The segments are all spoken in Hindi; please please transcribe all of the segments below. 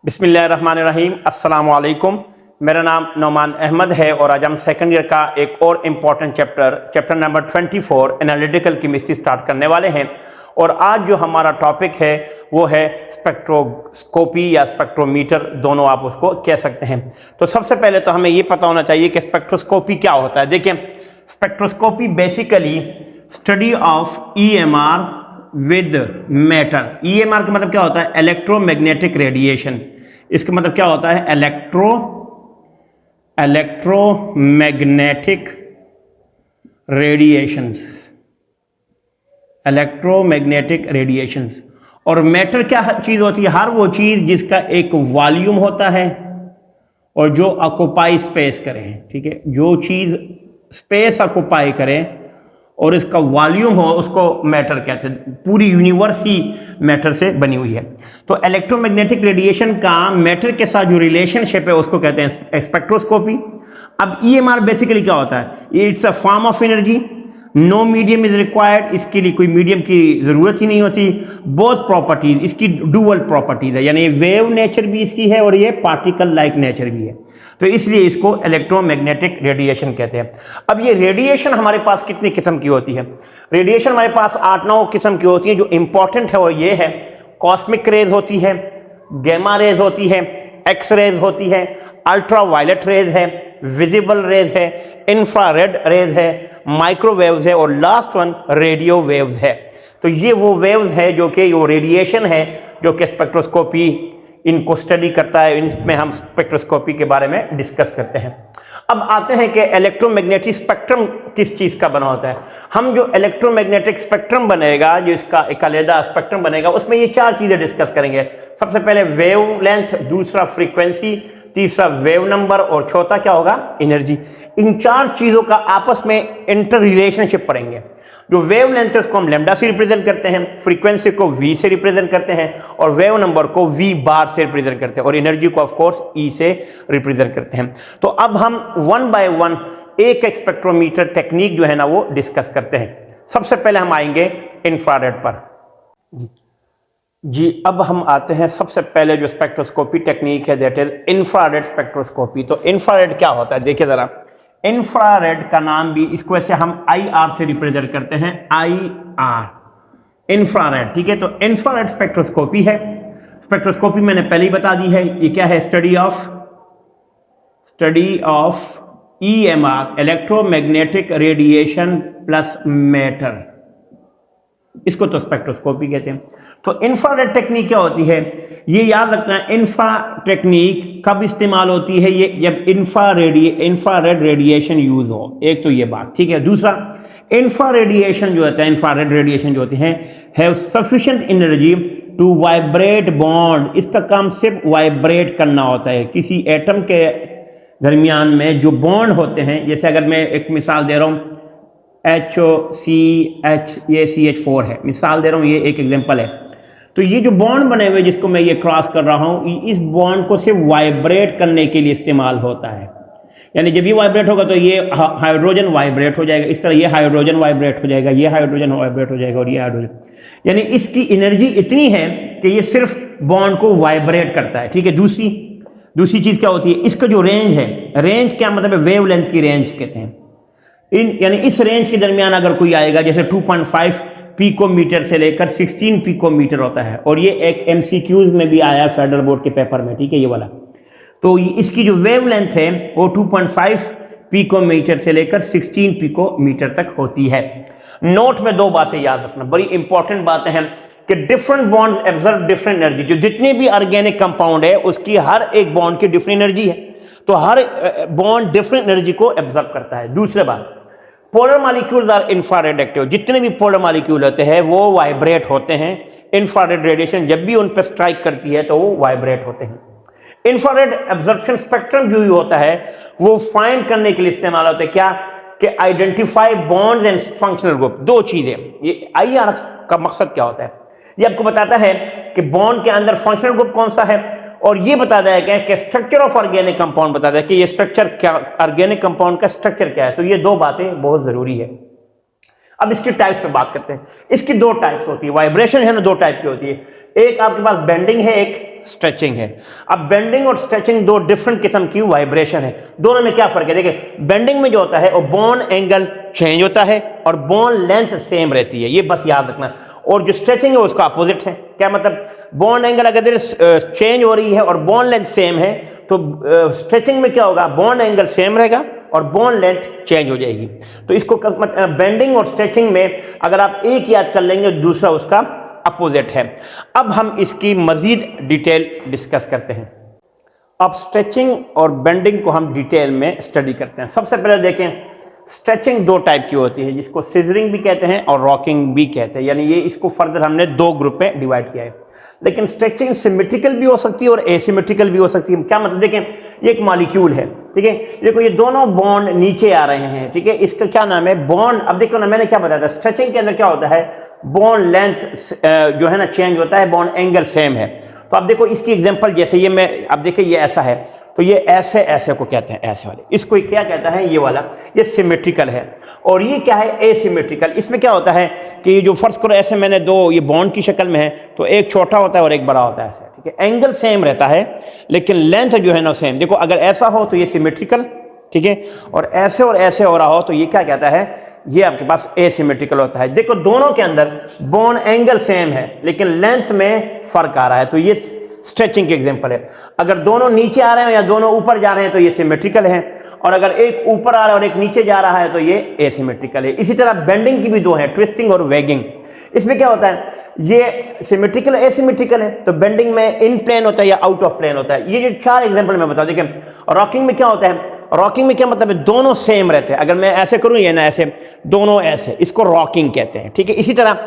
बिस्मिल्लाहिर्रहमानिर्रहीम अस्सलाम वालेकुम। मेरा नाम नौमान अहमद है और आज हम सेकंड ईयर का एक और important chapter number 24 analytical chemistry start करने वाले हैं। और आज जो हमारा टॉपिक है वो है स्पेक्ट्रोस्कोपी या स्पेक्ट्रोमीटर, दोनों आप उसको कह सकते हैं। तो सबसे पहले तो हमें ये पता होना चाहिए कि स्पेक्ट्रोस्कोपी क्या होता है। देखिए, spectroscopy basically study of EMR with matter. EMR का मतलब क्या होता है? Electromagnetic radiation. इसका मतलब क्या होता है? Electromagnetic radiations, electromagnetic radiations. और मैटर क्या चीज होती है? हर वो चीज जिसका एक वॉल्यूम होता है और जो ऑक्युपाई स्पेस करे, ठीक है, जो चीज स्पेस ऑक्युपाई करे और इसका वॉल्यूम हो उसको मैटर कहते हैं। पूरी यूनिवर्स ही मैटर से बनी हुई है। तो इलेक्ट्रोमैग्नेटिक रेडिएशन का मैटर के साथ जो रिलेशनशिप है उसको कहते हैं स्पेक्ट्रोस्कोपी। अब ईएमआर बेसिकली क्या होता है? It's a form of energy, no medium is required. इसके लिए कोई मीडियम की जरूरत ही नहीं होती। बोथ प्रॉपर्टीज, इसकी डुअल प्रॉपर्टीज है, यानी वेव नेचर भी इसकी है और ये पार्टिकल लाइक नेचर भी है। तो इसलिए इसको इलेक्ट्रोमैग्नेटिक रेडिएशन कहते हैं। अब ये रेडिएशन हमारे पास कितनी किस्म की होती है? रेडिएशन हमारे पास 8-9 किस्म की होती है। जो इंपॉर्टेंट है वो ये है, कॉस्मिक रेज होती है, गैमा रेज होती है, एक्स रेज होती है, अल्ट्रा वायलेट रेज है, विजिबल रेज है, इंफ्रारेड रेज है, माइक्रोवेव्स है और लास्ट वन रेडियो वेव्स है। तो ये वो वेव्स है जो कि वो रेडिएशन है जो कि स्पेक्ट्रोस्कोपी इनको स्टडी करता है। इसमें हम स्पेक्ट्रोस्कोपी के बारे में डिस्कस करते हैं। अब आते हैं कि इलेक्ट्रोमैग्नेटिक स्पेक्ट्रम किस चीज़ का बना होता है। हम जो इलेक्ट्रोमैग्नेटिक स्पेक्ट्रम बनेगा, जो इसका एक अलग स्पेक्ट्रम बनेगा, उसमें ये 4 चीज़ें डिस्कस करेंगे। सबसे पहले वेव लेंथ, दूसरा फ्रीक्वेंसी, तीसरा वेव नंबर और चौथा क्या होगा? एनर्जी। इन 4 चीज़ों का आपस में इंटर रिलेशनशिप पढ़ेंगे। जो वेव लेंथ है उसको हम लैम्डा से रिप्रेजेंट करते हैं, फ्रीक्वेंसी को वी से रिप्रेजेंट करते हैं और वेव नंबर को वी बार से रिप्रेजेंट करते हैं और एनर्जी को ऑफ कोर्स ई से रिप्रेजेंट करते हैं। तो अब हम वन बाय वन एक स्पेक्ट्रोमीटर टेक्निक जो है ना वो डिस्कस करते हैं। सबसे पहले हम आएंगे इंफ्रारेड पर। जी, अब हम आते हैं सबसे पहले जो स्पेक्ट्रोस्कोपी टेक्निक है, दैट इज इंफ्रारेड स्पेक्ट्रोस्कोपी। तो इंफ्रारेड क्या होता है? देखिए जरा, इंफ्रारेड का नाम भी, इसको ऐसे हम IR से रिप्रेजेंट करते हैं, IR इंफ्रारेड, ठीक है। तो इंफ्रारेड स्पेक्ट्रोस्कोपी है। स्पेक्ट्रोस्कोपी मैंने पहले ही बता दी है, ये क्या है? Study of EMR, electromagnetic radiation plus matter, इसको तो स्पेक्ट्रोस्कोपी कहते हैं। तो इंफ्रारेड टेक्निक क्या होती है? ये याद रखना है, इंफ्रा टेक्निक कब इस्तेमाल होती है? ये जब इंफ्रारेड रेडिएशन यूज हो। एक तो ये बात, ठीक है। दूसरा, इंफ्रारेड रेडिएशन जो होता है, इंफ्रारेड रेडिएशन जो होती है, have sufficient energy to vibrate bond. इसका काम सिर्फ वाइब्रेट करना होता है। किसी एटम के दरमियान में जो बॉन्ड होते हैं, जैसे अगर मैं एक मिसाल दे रहा हूँ, HOCH, ये CH4 है, मिसाल दे रहा हूँ, ये एक एग्जांपल है। तो ये जो बॉन्ड बने हुए जिसको मैं ये क्रॉस कर रहा हूँ, इस बॉन्ड को सिर्फ वाइब्रेट करने के लिए इस्तेमाल होता है। यानी जब ये वाइब्रेट होगा तो ये हाइड्रोजन वाइब्रेट हो जाएगा, इस तरह ये हाइड्रोजन वाइब्रेट हो जाएगा, ये हाइड्रोजन वाइब्रेट हो जाएगा और ये हाइड्रोजन, यानी इसकी एनर्जी इतनी है कि ये सिर्फ बॉन्ड को वाइब्रेट करता है, ठीक है। दूसरी चीज़ क्या होती है? इसका जो रेंज है, रेंज क्या मतलब है? वेव लेंथ की रेंज कहते हैं। यानी इस रेंज के दरमियान अगर कोई आएगा, जैसे 2.5 पिकोमीटर से लेकर 16 पिकोमीटर होता है, और ये एक MCQs में भी आया फेडरल बोर्ड के पेपर में, ठीक है, ये वाला। तो इसकी जो वेव लेंथ है वो 2.5 पिकोमीटर से लेकर 16 पिकोमीटर तक होती है। नोट में 2 बातें याद रखना, बड़ी इंपॉर्टेंट बातें हैं कि different bonds absorb different energy. जो जितने भी ऑर्गेनिक कंपाउंड है उसकी हर एक बॉन्ड की डिफरेंट एनर्जी है, तो हर बॉन्ड डिफरेंट एनर्जी को एब्जॉर्ब करता है। दूसरी बात, polar molecules are infrared active. जितने भी पोलर मॉलिक्यूल होते हैं वो वाइब्रेट होते हैं। इंफ्रारेड रेडिएशन जब भी उन पर स्ट्राइक करती है तो वो वाइब्रेट होते हैं। इंफ्रारेड एब्जॉर्प्शन स्पेक्ट्रम जो होता है वो फाइंड करने के लिए इस्तेमाल होता है, क्या? कि identify bonds and functional group. 2 चीजें। ये IR का मकसद क्या होता है? ये आपको बताता है कि बॉन्ड के अंदर फंक्शनल ग्रुप कौन सा है, और ये बताता है कि स्ट्रक्चर ऑफ ऑर्गेनिक कंपाउंड बताता है कि ये स्ट्रक्चर क्या, ऑर्गेनिक कंपाउंड का स्ट्रक्चर क्या है। तो ये 2 बातें बहुत जरूरी है। अब इसकी टाइप्स पे बात करते हैं। इसकी दो टाइप्स होती है, वाइब्रेशन है ना, दो टाइप की होती है। एक आपके पास बेंडिंग है, एक स्ट्रेचिंग है। अब बेंडिंग और स्ट्रेचिंग दो डिफरेंट किस्म की वाइब्रेशन है। दोनों में क्या फर्क है? देखिए, बेंडिंग में जो होता है वो बोन एंगल चेंज होता है और बोन लेंथ सेम रहती है, ये बस याद रखना। और जो स्ट्रेचिंग है उसका अपोजिट है। क्या मतलब? बोन एंगल अगर चेंज हो रही है और बोन लेंथ सेम है तो स्ट्रेचिंग में क्या होगा? बोन एंगल सेम रहेगा और बोन लेंथ चेंज हो जाएगी। तो इसको बेंडिंग और स्ट्रेचिंग में अगर आप एक याद कर लेंगे, दूसरा उसका अपोजिट है। अब हम इसकी मजीद डिटेल डिस्कस करते हैं। अब स्ट्रेचिंग और बेंडिंग को हम डिटेल में स्टडी करते हैं। सबसे पहले देखें, स्ट्रेचिंग दो टाइप की होती है, जिसको सिजरिंग भी कहते हैं और रॉकिंग भी कहते हैं, यानी ये इसको फर्दर हमने दो ग्रुप में डिवाइड किया है। लेकिन स्ट्रेचिंग सिमेट्रिकल भी हो सकती है और एसिमेट्रिकल भी हो सकती है। क्या मतलब? देखें, ये एक मॉलिक्यूल है, ठीक है, देखो ये दोनों बॉन्ड नीचे आ रहे हैं, ठीक है, इसका क्या नाम है? बॉन्ड। अब देखो ना, मैंने क्या बताया था, स्ट्रेचिंग के अंदर क्या होता है? बॉन्ड लेंथ जो है ना चेंज होता है, बॉन्ड एंगल सेम है। तो अब देखो इसकी एग्जांपल, जैसे ये मैं, अब देखिए ये ऐसा है, तो ये ऐसे ऐसे को कहते हैं, ऐसे वाले, इसको क्या कहता है? ये वाला, ये सिमेट्रिकल है। और ये क्या है? एसिमेट्रिकल। इसमें क्या होता है कि जो फर्स्ट करो ऐसे मैंने दो ये बॉन्ड की शक्ल में है, तो एक छोटा होता है और एक बड़ा होता है, ऐसे, ठीक है। एंगल सेम रहता है लेकिन लेंथ जो है ना सेम। देखो अगर ऐसा हो तो ये सिमेट्रिकल, ठीक है, और ऐसे हो रहा हो तो ये क्या कहता है? ये आपके पास एसिमेट्रिकल होता है। देखो दोनों के अंदर बॉन्ड एंगल सेम है लेकिन लेंथ में फर्क आ रहा है, तो ये स्ट्रेचिंग के एग्जांपल है। अगर दोनों नीचे आ रहे हैं या दोनों ऊपर जा रहे हैं तो ये सिमेट्रिकल है, और अगर एक ऊपर आ रहा है और एक नीचे जा रहा है तो ये एसिमेट्रिकल है। इसी तरह बेंडिंग की भी दो है, ट्विस्टिंग और वेगिंग। इसमें क्या होता है? ये सिमेट्रिकल एसिमेट्रिकल है, तो बेंडिंग में इन प्लेन होता है या आउट ऑफ प्लेन होता है। ये जो चार एग्जांपल मैं बता, देखिए रॉकिंग में क्या होता है? रॉकिंग में क्या मतलब है? दोनों सेम रहते हैं। अगर मैं ऐसे करूं ये ना ऐसे, दोनों ऐसे, इसको रॉकिंग कहते हैं, ठीक है। इसी तरह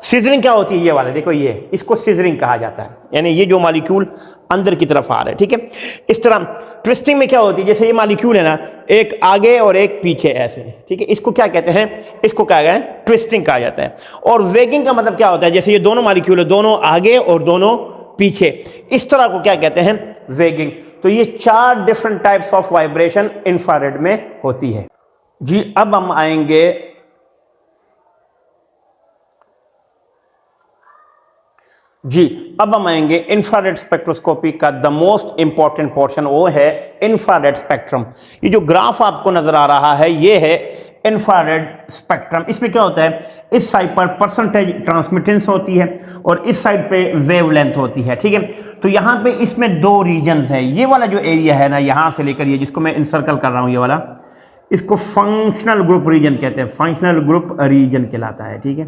सीजरिंग क्या होती है? ये वाले देखो, ये इसको सीजरिंग कहा जाता है, यानी ये जो मॉलिक्यूल अंदर की तरफ आ रहा है, ठीक है। इस तरह ट्विस्टिंग में क्या होती है? जैसे ये मॉलिक्यूल है ना, एक आगे और एक पीछे ऐसे, ठीक है, इसको क्या कहते हैं? इसको क्या है? ट्विस्टिंग कहा जाता है। और वेगिंग का मतलब क्या होता है? जैसे ये दोनों मॉलिक्यूल है, दोनों आगे और दोनों पीछे, इस तरह को क्या कहते हैं? वेगिंग। तो ये चार different types of vibration infrared में होती है जी। अब हम आएंगे इंफ्रारेड स्पेक्ट्रोस्कोपी का द मोस्ट इंपॉर्टेंट पोर्शन, वो है इंफ्रारेड स्पेक्ट्रम। ये जो ग्राफ आपको नजर आ रहा है ये है इंफ्रारेड स्पेक्ट्रम। इसमें क्या होता है? इस साइड पर परसेंटेज ट्रांसमिटेंस होती है और इस साइड पे वेवलेंथ होती है, ठीक है। तो यहाँ पे इसमें दो रीजन्स है। ये वाला जो एरिया है ना, यहाँ से लेकर ये जिसको मैं इंसर्कल कर रहा हूँ, ये वाला, इसको फंक्शनल ग्रुप रीजन कहते हैं, फंक्शनल ग्रुप रीजन कहलाता है, ठीक है।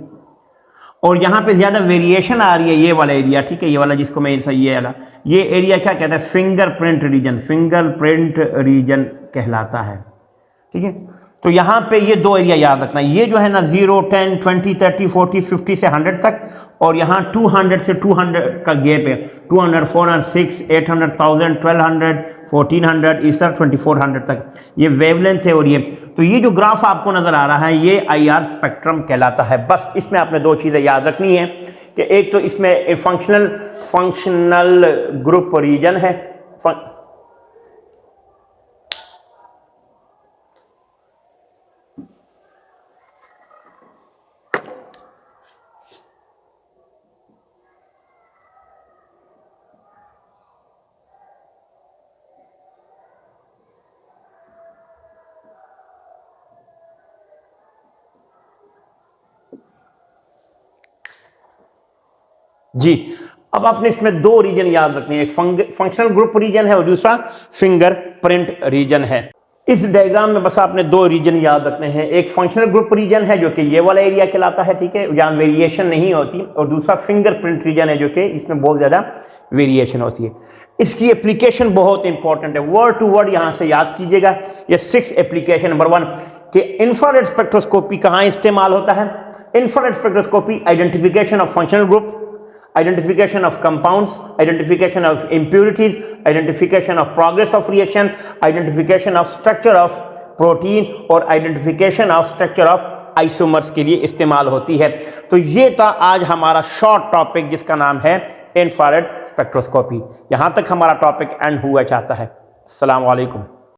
और यहाँ पे ज्यादा वेरिएशन आ रही है ये वाला एरिया, ठीक है, ये वाला जिसको मैं ये एरिया क्या कहता है? फिंगरप्रिंट रीजन, फिंगरप्रिंट रीजन कहलाता है, ठीक है। तो यहाँ पे ये दो एरिया याद रखना, ये जो है ना 0, 10, 20, 30, 40, 50 से 100 तक, और यहाँ 200 से 200 का गैप है, 200, 400, 600, 800, 1000, 1200, 1400, इस तरह 2400 तक ये वेवलेंथ है। और ये तो ये जो ग्राफ आपको नजर आ रहा है ये IR स्पेक्ट्रम कहलाता है। बस इसमें आपने दो चीजें याद रखनी है कि एक तो इसमें फंक्शनल ग्रुप रीजन है, जी। अब आपने इसमें दो रीजन याद रखने हैं, एक फंक्शनल ग्रुप रीजन है और दूसरा फिंगरप्रिंट रीजन है। इस डायग्राम में बस आपने दो रीजन याद रखने हैं, एक फंक्शनल ग्रुप रीजन है जो कि ये वाला एरिया कहलाता है, ठीक है, जहां वेरिएशन नहीं होती, और दूसरा फिंगरप्रिंट रीजन है जो कि इसमें बहुत ज्यादा वेरिएशन होती है। इसकी एप्लीकेशन बहुत इंपॉर्टेंट है, वर्ड टू वर्ड यहां से याद कीजिएगा। ये 6 एप्लीकेशन। नंबर 1 कि इंफ्रारेड स्पेक्ट्रोस्कोपी कहां इस्तेमाल होता है? Infrared spectroscopy identification of functional group, identification of compounds, identification of impurities, identification of progress of reaction, identification of structure of protein और identification of structure of isomers के लिए इस्तेमाल होती है। तो ये था आज हमारा शॉर्ट टॉपिक जिसका नाम है इंफ्रारेड स्पेक्ट्रोस्कोपी। यहाँ तक हमारा टॉपिक एंड हुआ चाहता है। अस्सलाम वालेकुम।